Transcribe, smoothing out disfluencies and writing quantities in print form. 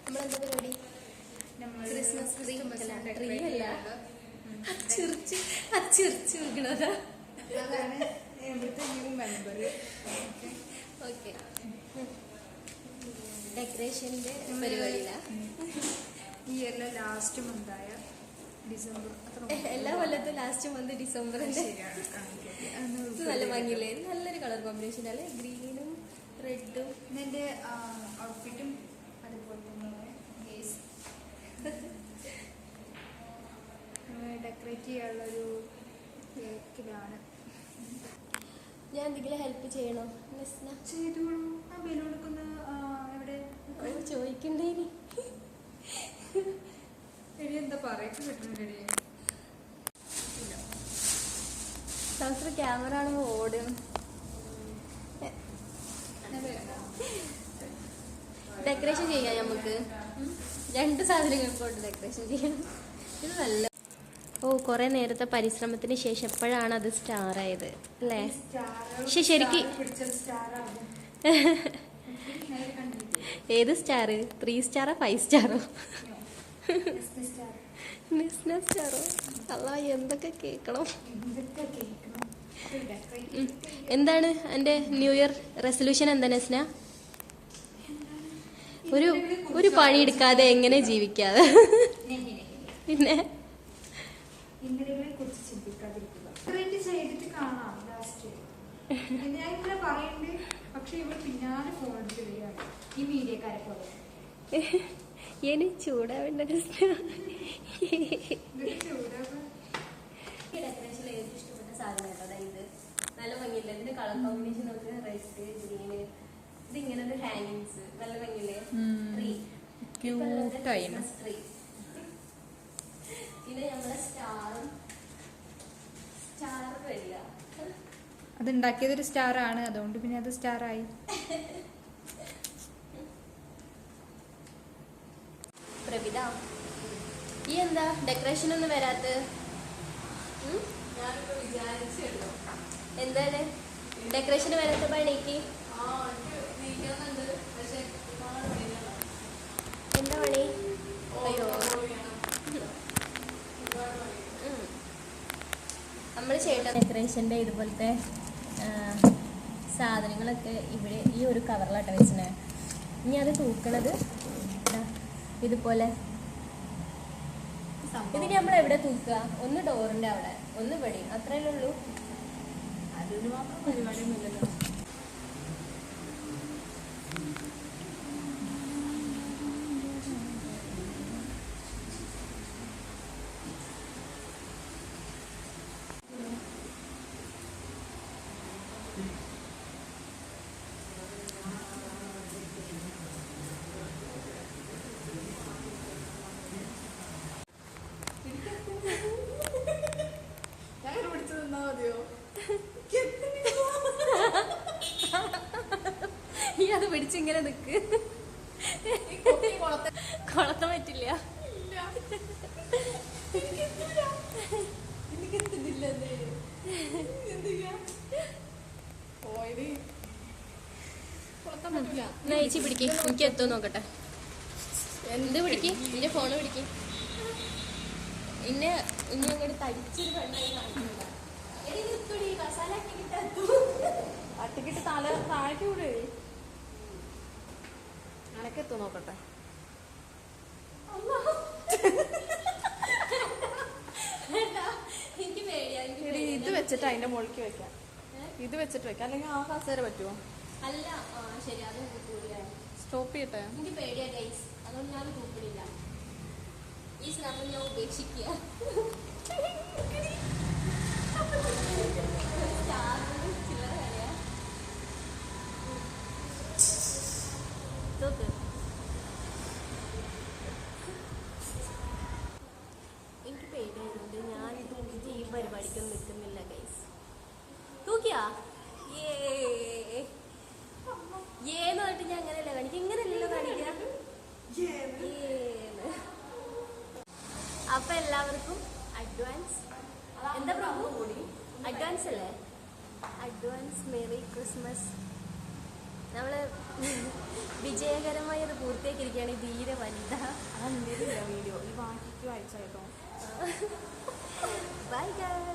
നമ്മളെന്താ പരിപാടി? Christmas tree അല്ല, ചിരിച്ചു വീണതാ. ഓക്കെ, ഡെക്കറേഷൻ്റെ പരിപാടിയില്ല. ഈ ഇയറിലെ ലാസ്റ്റ് മന്തായ ഡിസംബർ, എല്ലാ കൊല്ലത്തും ലാസ്റ്റ് മന്ത് ഡിസംബറിൻ്റെ. നല്ല ഭംഗിയില്ലേ? നല്ലൊരു കളർ കോമ്പിനേഷൻ അല്ലേ, ഗ്രീനും റെഡും. എൻ്റെ ഔട്ട്ഫിറ്റും അതുപോലെ തന്നെ ഡെക്കറേറ്റ് ചെയ്യാനുള്ളൊരു കേക്കിലാണ്. ഞാൻ എന്തെങ്കിലും ഹെൽപ്പ് ചെയ്യണോ? ചെയ്തോളൂ. ആ ബലൂണൊക്കെ ഒന്ന് എവിടെ ചോദിക്കണ്ടേനി. എടി എന്താ പറയൊക്കെ കിട്ടുന്നുണ്ടെടി. ഡോക്ടർ ക്യാമറ ആണെങ്കിൽ ഓടും. ഡെക്കറേഷൻ ചെയ്യാം നമുക്ക്. 2 സാധനങ്ങൾ കൊണ്ട് ഡെക്കറേഷൻ ചെയ്യാം. ഇത് നല്ല. ഓ, കുറെ നേരത്തെ പരിശ്രമത്തിന് ശേഷം എപ്പോഴാണ് അത് സ്റ്റാർ ആയത് അല്ലേ? പക്ഷെ ശരിക്കും ഏത് സ്റ്റാർ? 3 സ്റ്റാറോ 5 സ്റ്റാറോ? സ്റ്റാറോ? അല്ല, എന്തൊക്കെ കേൾക്കണം. എന്താണ് എൻ്റെ ന്യൂ ഇയർ റെസൊല്യൂഷൻ? എന്താ നെസ്ന? ഒരു പണിയെടുക്കാതെ എങ്ങനെ ജീവിക്കാതെ? പിന്നെ ഇനി ചൂടാവേണ്ട. ഇഷ്ടപ്പെട്ട സാധനം കേട്ടോ. അതായത് നല്ല ഭംഗിയില്ല. ഇതിന്റെ കളർ കോമ്പിനേഷൻ നമുക്ക് റെഡ്, ഗ്രീന്, ഇതിങ്ങനെ ഒരു ഹാങ്ങിങ്സ് നല്ല ഭംഗിയില്ലേ? ട്രീ. പിന്നെ നമ്മളെ സ്റ്റാറും വരില്ല. അതുണ്ടാക്കിയതൊരു സ്റ്റാറാണ്, അതുകൊണ്ട് പിന്നെ അത് സ്റ്റാറായി. പ്രവിത, ഈ എന്താ ഡെക്കറേഷൻ ഒന്നും വരാത്ത? എന്താണ് ഡെക്കറേഷൻ വരാത്ത പണിക്ക്? എന്താ പണി? അയ്യോ, നമ്മൾ ചെയ്യേണ്ട ഡെക്കറേഷൻ്റെ ഇതുപോലത്തെ സാധനങ്ങളൊക്കെ ഇവിടെ ഈ ഒരു കവറിലാട്ടോ വെച്ചിനെ. ഇനി അത് തൂക്കണത് ഇതുപോലെ. ഇതിന് നമ്മൾ എവിടെ തൂക്കുക? ഒന്ന് ഡോറിന്റെ അവിടെ, ഒന്ന് ഇവിടെ, അത്രയല്ലേ ഉള്ളൂ. അതിന് മാത്രം പരിപാടിയൊന്നുമില്ലല്ലോ. അത് പിടിച്ചിങ്ങനെ നിക്ക്. കൊളത്താൻ പറ്റില്ല. നയിച്ച് പിടിക്ക്, എനിക്ക് എത്തോ നോക്കട്ടെ. എന്ത് പിടിക്ക്? നിന്റെ ഫോണ് പിടിക്ക്. ഇനി അങ്ങോട്ട് തടിച്ചൊരു പെണ്ണായി കാണിക്കണ്ട. അട്ടിക്കിട്ട് തല താഴേക്ക് വിടേ. അനക്കെത്തോ നോക്കട്ടെ. ഇത് വെച്ചിട്ട് അതിന്റെ മുകളിലേക്ക് വെക്കാം. ഇത് വെച്ചിട്ട് വെക്കാം, അല്ലെങ്കിൽ ആ കസേര പറ്റുമോ? അല്ല, ശരി, അത് സ്റ്റോപ്പ് ചെയ്യട്ടെ. എനിക്ക് പേടിയാ ഗൈസ്, അതുകൊണ്ട് ഞാൻ കൂപ്പിടില്ല. ഈ സ്നാപ്പ് ഞാൻ ഉപേക്ഷിക്കുക. എനിക്ക് പേടിയായതുകൊണ്ട് ഞാൻ തൂക്കിച്ച് ഈ പരിപാടിക്കൊന്നും നിൽക്കുന്നില്ല ഗൈസ്. തൂക്കിയാ ഏന്ന് പറഞ്ഞിട്ട് ഞാൻ അങ്ങനെയല്ല കാണിക്കുക, ഇങ്ങനെയല്ലല്ലോ കാണിക്കുക. അപ്പൊ എല്ലാവർക്കും അഡ്വാൻസ്, എന്താ പ്രഭു, അഡ്വാൻസ് അല്ലേ? Advance merry Christmas. നമ്മള് വിജയകരമായി അത് പൂർത്തിയാക്കിയിരിക്കുകയാണ് ഈ ധീര വനിത. അതെന്തില്ല വീഡിയോ ഈ ബാക്കിക്ക് വായിച്ചായിട്ടോ. Bye guys.